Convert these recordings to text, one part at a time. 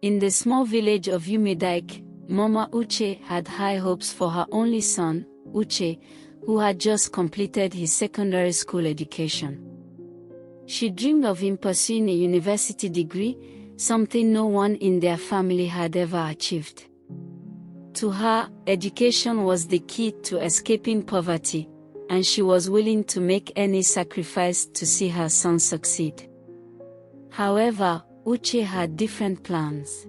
In the small village of Umidike, Mama Uche had high hopes for her only son, Uche, who had just completed his secondary school education. She dreamed of him pursuing a university degree, something no one in their family had ever achieved. To her, education was the key to escaping poverty, and she was willing to make any sacrifice to see her son succeed. However, Uche had different plans.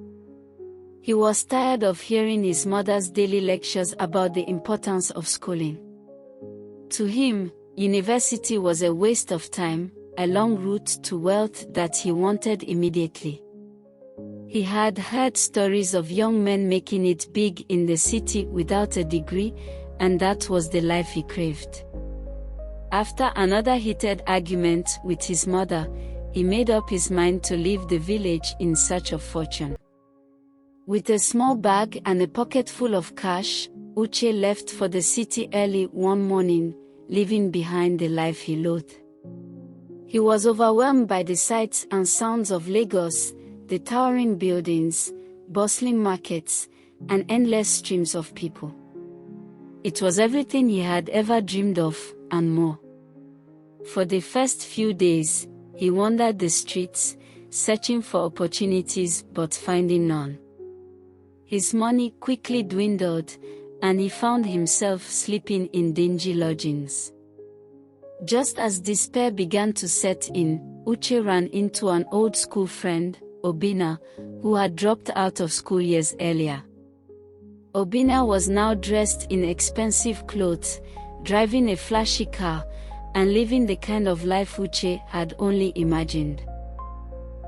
He was tired of hearing his mother's daily lectures about the importance of schooling. To him, university was a waste of time, a long route to wealth that he wanted immediately. He had heard stories of young men making it big in the city without a degree, and that was the life he craved. After another heated argument with his mother, he made up his mind to leave the village in search of fortune. With a small bag and a pocket full of cash, Uche left for the city early one morning, leaving behind the life he loathed. He was overwhelmed by the sights and sounds of Lagos, the towering buildings, bustling markets, and endless streams of people. It was everything he had ever dreamed of, and more. For the first few days, he wandered the streets, searching for opportunities but finding none. His money quickly dwindled, and he found himself sleeping in dingy lodgings. Just as despair began to set in, Uche ran into an old school friend, Obina, who had dropped out of school years earlier. Obina was now dressed in expensive clothes, driving a flashy car, and living the kind of life Uche had only imagined.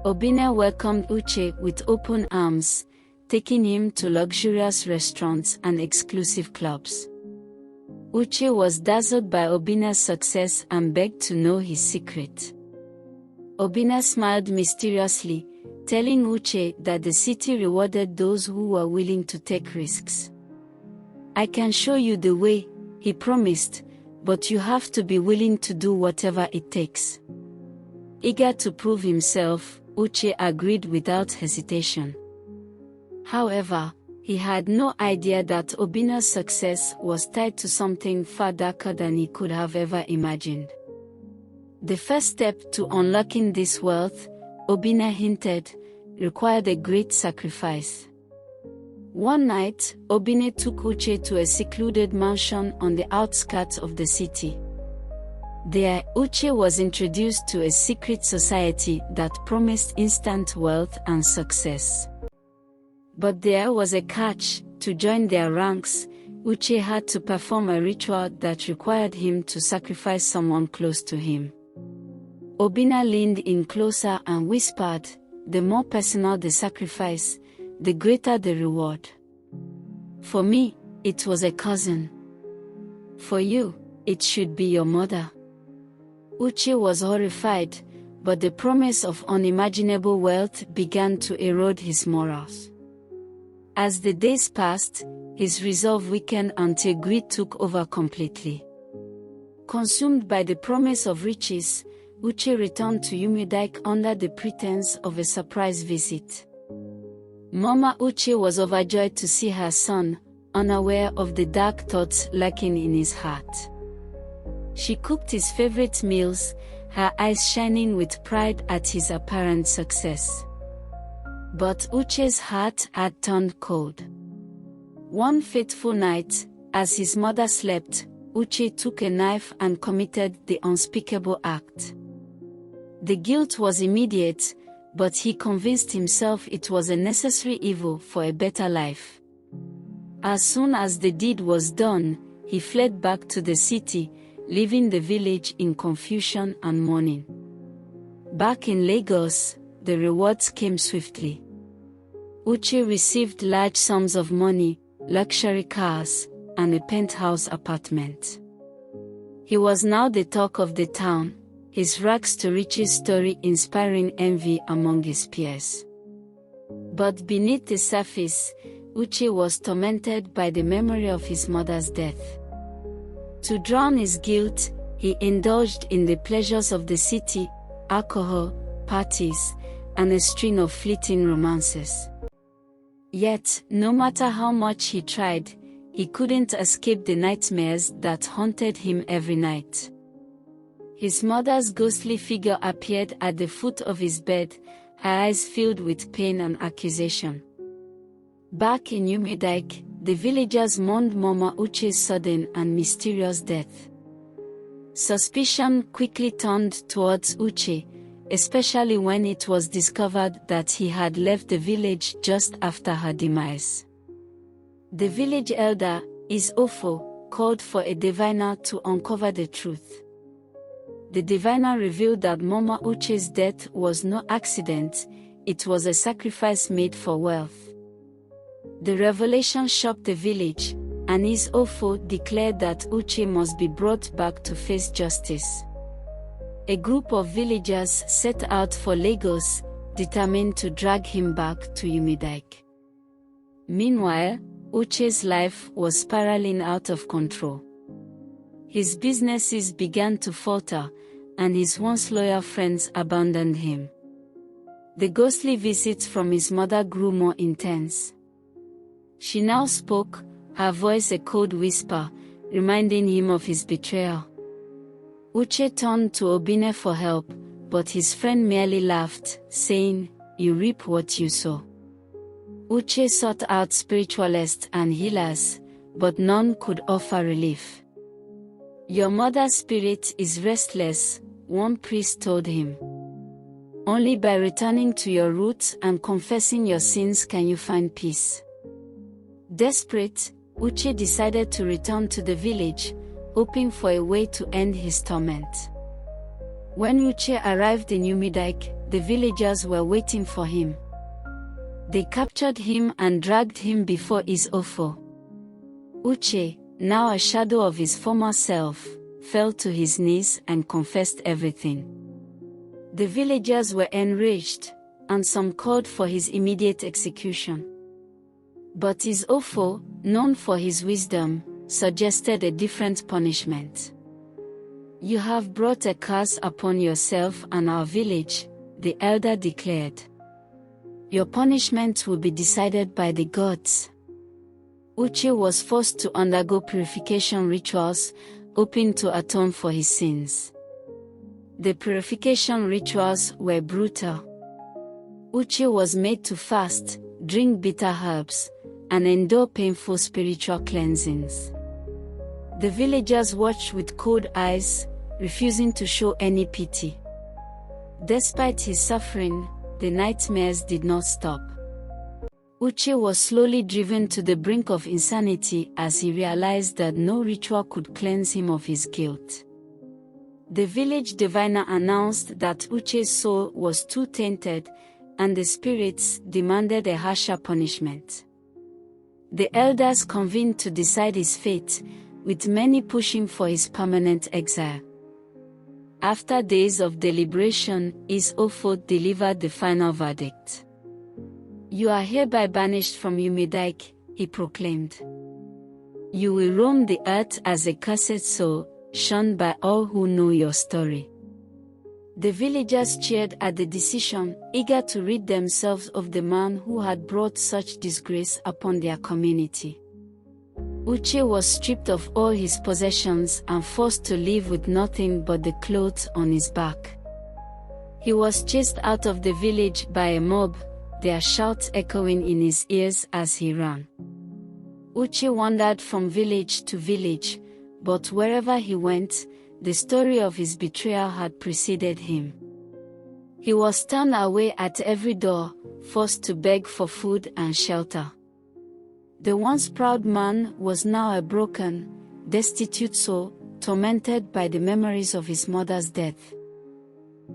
Obina welcomed Uche with open arms, taking him to luxurious restaurants and exclusive clubs. Uche was dazzled by Obina's success and begged to know his secret. Obina smiled mysteriously, telling Uche that the city rewarded those who were willing to take risks. "I can show you the way," he promised, "but you have to be willing to do whatever it takes." Eager to prove himself, Uche agreed without hesitation. However, he had no idea that Obina's success was tied to something far darker than he could have ever imagined. The first step to unlocking this wealth, Obina hinted, required a great sacrifice. One night, Obina took Uche to a secluded mansion on the outskirts of the city. There, Uche was introduced to a secret society that promised instant wealth and success. But there was a catch: to join their ranks, Uche had to perform a ritual that required him to sacrifice someone close to him. Obina leaned in closer and whispered, "The more personal the sacrifice, the greater the reward. For me, it was a cousin. For you, it should be your mother." Uche was horrified, but the promise of unimaginable wealth began to erode his morals. As the days passed, his resolve weakened until greed took over completely. Consumed by the promise of riches, Uche returned to Umidike under the pretense of a surprise visit. Mama Uche was overjoyed to see her son, unaware of the dark thoughts lurking in his heart. She cooked his favorite meals, her eyes shining with pride at his apparent success. But Uche's heart had turned cold. One fateful night, as his mother slept, Uche took a knife and committed the unspeakable act. The guilt was immediate, but he convinced himself it was a necessary evil for a better life. As soon as the deed was done, he fled back to the city, leaving the village in confusion and mourning. Back in Lagos, the rewards came swiftly. Uche received large sums of money, luxury cars, and a penthouse apartment. He was now the talk of the town, his rags to riches story inspiring envy among his peers. But beneath the surface, Uche was tormented by the memory of his mother's death. To drown his guilt, he indulged in the pleasures of the city, alcohol, parties, and a string of fleeting romances. Yet, no matter how much he tried, he couldn't escape the nightmares that haunted him every night. His mother's ghostly figure appeared at the foot of his bed, her eyes filled with pain and accusation. Back in Umedike, the villagers mourned Mama Uche's sudden and mysterious death. Suspicion quickly turned towards Uche, especially when it was discovered that he had left the village just after her demise. The village elder, Isofo, called for a diviner to uncover the truth. The diviner revealed that Mama Uche's death was no accident, it was a sacrifice made for wealth. The revelation shocked the village, and Isofo declared that Uche must be brought back to face justice. A group of villagers set out for Lagos, determined to drag him back to Umedike. Meanwhile, Uche's life was spiraling out of control. His businesses began to falter, and his once loyal friends abandoned him. The ghostly visits from his mother grew more intense. She now spoke, her voice a cold whisper, reminding him of his betrayal. Uche turned to Obine for help, but his friend merely laughed, saying, "You reap what you sow." Uche sought out spiritualists and healers, but none could offer relief. "Your mother's spirit is restless," one priest told him. "Only by returning to your roots and confessing your sins can you find peace." Desperate, Uche decided to return to the village, hoping for a way to end his torment. When Uche arrived in Umedike, the villagers were waiting for him. They captured him and dragged him before Isofo. Uche, now a shadow of his former self, fell to his knees and confessed everything. The villagers were enraged, and some called for his immediate execution. But Isofo, known for his wisdom, suggested a different punishment. "You have brought a curse upon yourself and our village," the elder declared. "Your punishment will be decided by the gods." Uche was forced to undergo purification rituals, hoping to atone for his sins. The purification rituals were brutal. Uche was made to fast, drink bitter herbs, and endure painful spiritual cleansings. The villagers watched with cold eyes, refusing to show any pity. Despite his suffering, the nightmares did not stop. Uche was slowly driven to the brink of insanity as he realized that no ritual could cleanse him of his guilt. The village diviner announced that Uche's soul was too tainted, and the spirits demanded a harsher punishment. The elders convened to decide his fate, with many pushing for his permanent exile. After days of deliberation, Isofo delivered the final verdict. "You are hereby banished from Umedike," he proclaimed. "You will roam the earth as a cursed soul, shunned by all who know your story." The villagers cheered at the decision, eager to rid themselves of the man who had brought such disgrace upon their community. Uche was stripped of all his possessions and forced to live with nothing but the clothes on his back. He was chased out of the village by a mob, their shouts echoing in his ears as he ran. Uche wandered from village to village, but wherever he went, the story of his betrayal had preceded him. He was turned away at every door, forced to beg for food and shelter. The once proud man was now a broken, destitute soul, tormented by the memories of his mother's death.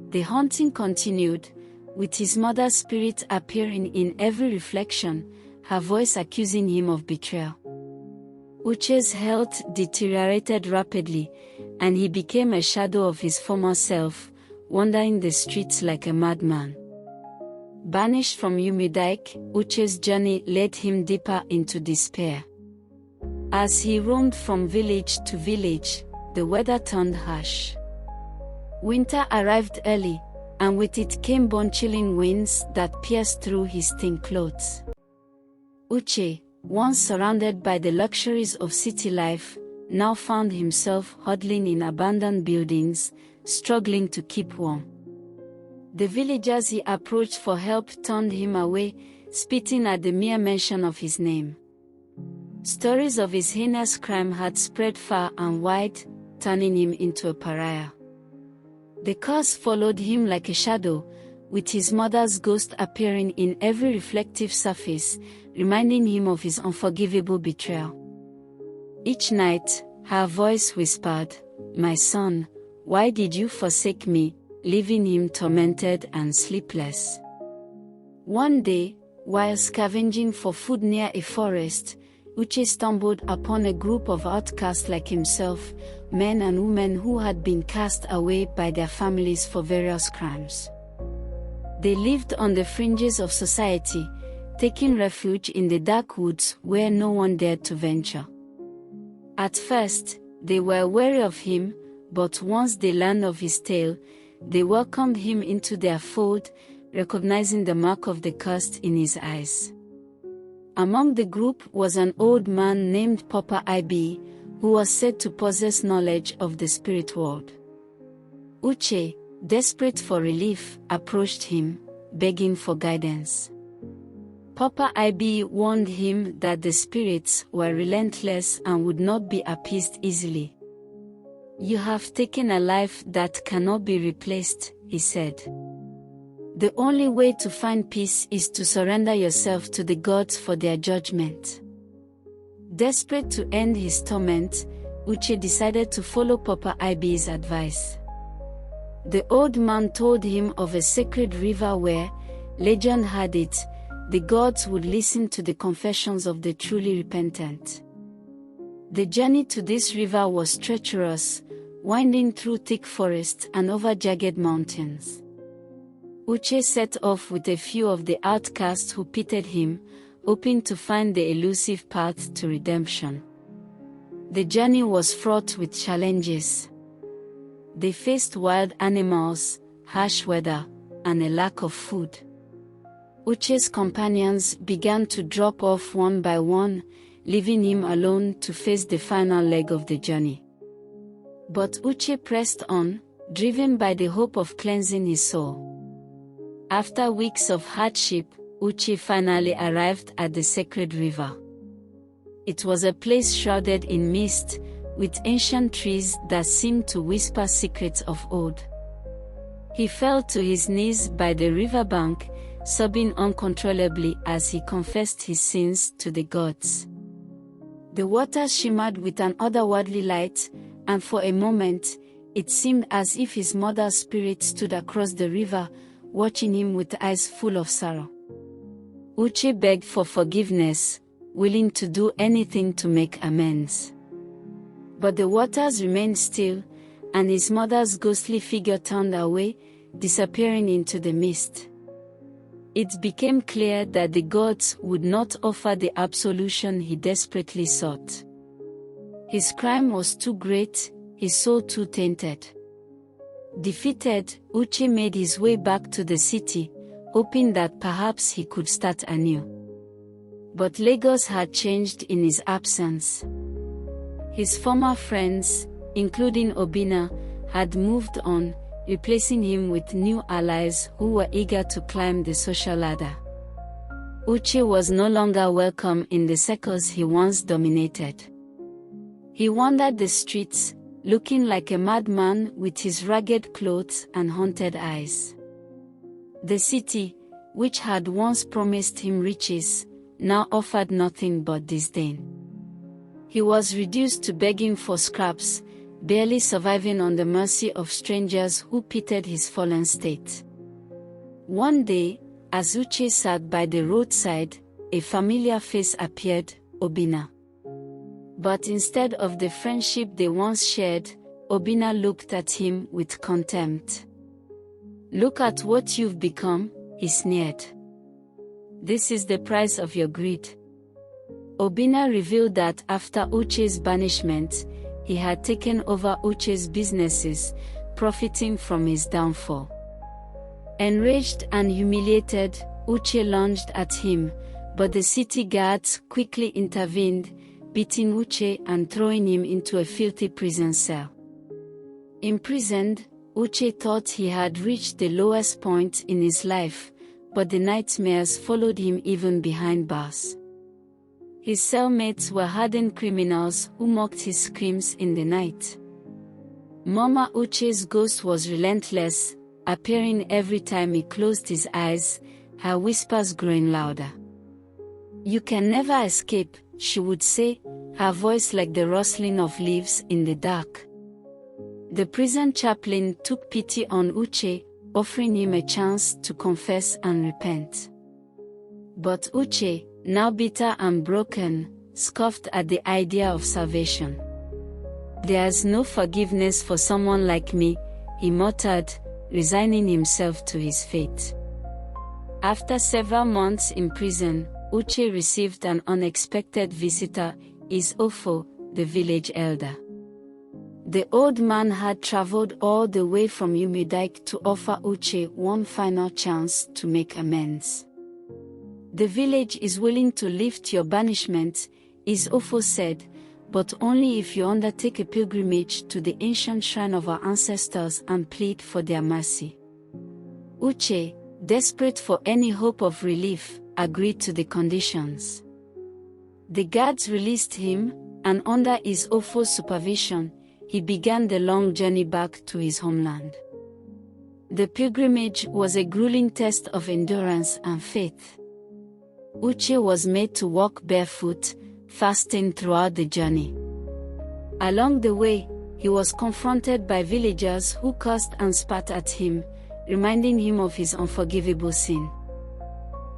The haunting continued, with his mother's spirit appearing in every reflection, her voice accusing him of betrayal. Uche's health deteriorated rapidly, and he became a shadow of his former self, wandering the streets like a madman. Banished from Umedike, Uche's journey led him deeper into despair. As he roamed from village to village, the weather turned harsh. Winter arrived early, and with it came bone-chilling winds that pierced through his thin clothes. Uche, once surrounded by the luxuries of city life, now found himself huddling in abandoned buildings, struggling to keep warm. The villagers he approached for help turned him away, spitting at the mere mention of his name. Stories of his heinous crime had spread far and wide, turning him into a pariah. The curse followed him like a shadow, with his mother's ghost appearing in every reflective surface, reminding him of his unforgivable betrayal. Each night, her voice whispered, "My son, why did you forsake me?" leaving him tormented and sleepless. One day, while scavenging for food near a forest, Uche stumbled upon a group of outcasts like himself, men and women who had been cast away by their families for various crimes. They lived on the fringes of society, taking refuge in the dark woods where no one dared to venture. At first, they were wary of him, but once they learned of his tale, they welcomed him into their fold, recognizing the mark of the cursed in his eyes. Among the group was an old man named Papa Ibi, who was said to possess knowledge of the spirit world. Uche, desperate for relief, approached him, begging for guidance. Papa Ibi warned him that the spirits were relentless and would not be appeased easily. "You have taken a life that cannot be replaced," he said. "The only way to find peace is to surrender yourself to the gods for their judgment." Desperate to end his torment, Uche decided to follow Papa Ibi's advice. The old man told him of a sacred river where, legend had it, the gods would listen to the confessions of the truly repentant. The journey to this river was treacherous, winding through thick forests and over jagged mountains. Uche set off with a few of the outcasts who pitied him, hoping to find the elusive path to redemption. The journey was fraught with challenges. They faced wild animals, harsh weather, and a lack of food. Uche's companions began to drop off one by one, leaving him alone to face the final leg of the journey. But Uche pressed on, driven by the hope of cleansing his soul. After weeks of hardship, Uche finally arrived at the sacred river. It was a place shrouded in mist, with ancient trees that seemed to whisper secrets of old. He fell to his knees by the riverbank, sobbing uncontrollably as he confessed his sins to the gods. The waters shimmered with an otherworldly light, and for a moment, it seemed as if his mother's spirit stood across the river, watching him with eyes full of sorrow. Uche begged for forgiveness, willing to do anything to make amends. But the waters remained still, and his mother's ghostly figure turned away, disappearing into the mist. It became clear that the gods would not offer the absolution he desperately sought. His crime was too great, his soul too tainted. Defeated, Uche made his way back to the city, hoping that perhaps he could start anew. But Lagos had changed in his absence. His former friends, including Obinna, had moved on, replacing him with new allies who were eager to climb the social ladder. Uche was no longer welcome in the circles he once dominated. He wandered the streets, looking like a madman with his ragged clothes and haunted eyes. The city, which had once promised him riches, now offered nothing but disdain. He was reduced to begging for scraps, barely surviving on the mercy of strangers who pitied his fallen state. One day, as Uche sat by the roadside, a familiar face appeared, Obinna. But instead of the friendship they once shared, Obinna looked at him with contempt. "Look at what you've become," he sneered. "This is the price of your greed." Obinna revealed that after Uche's banishment, he had taken over Uche's businesses, profiting from his downfall. Enraged and humiliated, Uche lunged at him, but the city guards quickly intervened, beating Uche and throwing him into a filthy prison cell. Imprisoned, Uche thought he had reached the lowest point in his life, but the nightmares followed him even behind bars. His cellmates were hardened criminals who mocked his screams in the night. Mama Uche's ghost was relentless, appearing every time he closed his eyes, her whispers growing louder. "You can never escape," she would say, her voice like the rustling of leaves in the dark. The prison chaplain took pity on Uche, offering him a chance to confess and repent. But Uche, now bitter and broken, scoffed at the idea of salvation. "There's no forgiveness for someone like me," he muttered, resigning himself to his fate. After several months in prison, Uche received an unexpected visitor, Ofo, the village elder. The old man had traveled all the way from Umidike to offer Uche one final chance to make amends. "The village is willing to lift your banishment," Ofo said, "but only if you undertake a pilgrimage to the ancient shrine of our ancestors and plead for their mercy." Uche, desperate for any hope of relief, agreed to the conditions. The guards released him, and under Ofo's supervision, he began the long journey back to his homeland. The pilgrimage was a grueling test of endurance and faith. Uche was made to walk barefoot, fasting throughout the journey. Along the way, he was confronted by villagers who cursed and spat at him, reminding him of his unforgivable sin.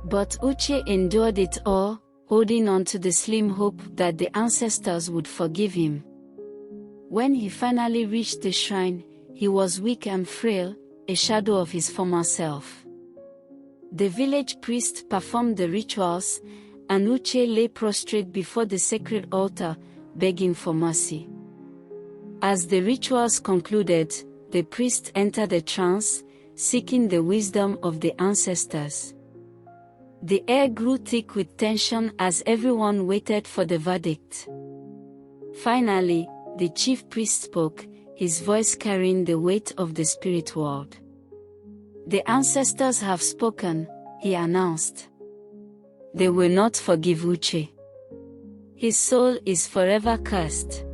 But Uche endured it all, holding on to the slim hope that the ancestors would forgive him. When he finally reached the shrine, he was weak and frail, a shadow of his former self. The village priest performed the rituals, and Uche lay prostrate before the sacred altar, begging for mercy. As the rituals concluded, the priest entered a trance, seeking the wisdom of the ancestors. The air grew thick with tension as everyone waited for the verdict. Finally, the chief priest spoke, his voice carrying the weight of the spirit world. "The ancestors have spoken," he announced. "They will not forgive Uche. His soul is forever cursed."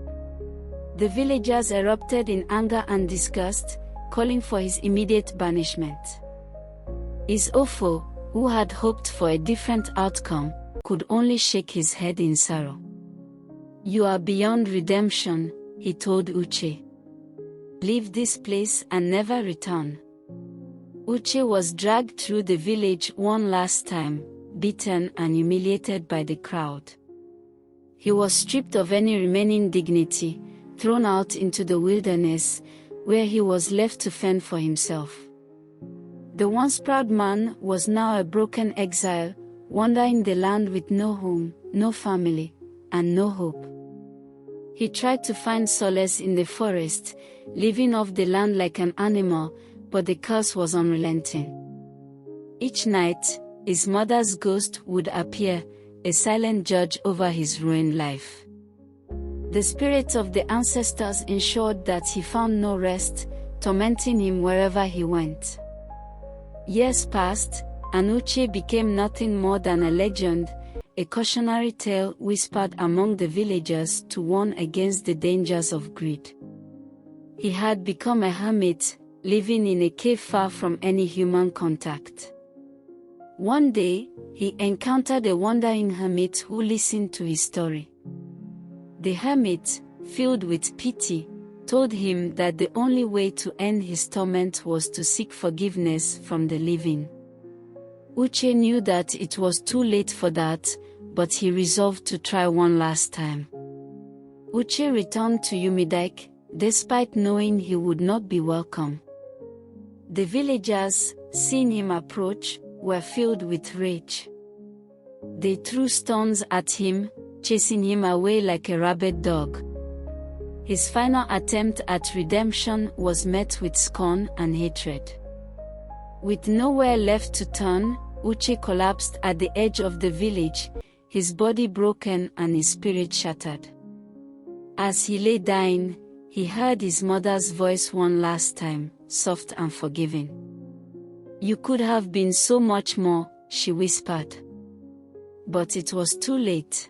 The villagers erupted in anger and disgust, calling for his immediate banishment. Ofo, who had hoped for a different outcome, could only shake his head in sorrow. "You are beyond redemption," he told Uche. "Leave this place and never return." Uche was dragged through the village one last time, beaten and humiliated by the crowd. He was stripped of any remaining dignity, thrown out into the wilderness, where he was left to fend for himself. The once proud man was now a broken exile, wandering the land with no home, no family, and no hope. He tried to find solace in the forest, living off the land like an animal, but the curse was unrelenting. Each night, his mother's ghost would appear, a silent judge over his ruined life. The spirits of the ancestors ensured that he found no rest, tormenting him wherever he went. Years passed, and Uche became nothing more than a legend, a cautionary tale whispered among the villagers to warn against the dangers of greed. He had become a hermit, living in a cave far from any human contact. One day, he encountered a wandering hermit who listened to his story. The hermit, filled with pity, told him that the only way to end his torment was to seek forgiveness from the living. Uche knew that it was too late for that, but he resolved to try one last time. Uche returned to Umidike, despite knowing he would not be welcome. The villagers, seeing him approach, were filled with rage. They threw stones at him, chasing him away like a rabid dog. His final attempt at redemption was met with scorn and hatred. With nowhere left to turn, Uche collapsed at the edge of the village, his body broken and his spirit shattered. As he lay dying, he heard his mother's voice one last time, soft and forgiving. "You could have been so much more," she whispered. But it was too late.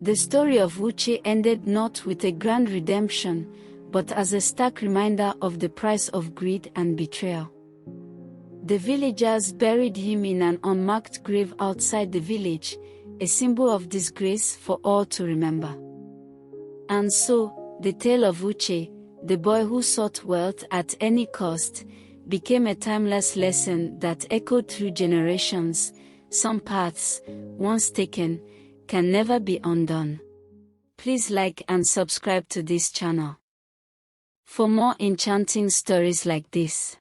The story of Uche ended not with a grand redemption, but as a stark reminder of the price of greed and betrayal. The villagers buried him in an unmarked grave outside the village, a symbol of disgrace for all to remember. And so, the tale of Uche, the boy who sought wealth at any cost, became a timeless lesson that echoed through generations. Some paths, once taken, can never be undone. Please like and subscribe to this channel for more enchanting stories like this.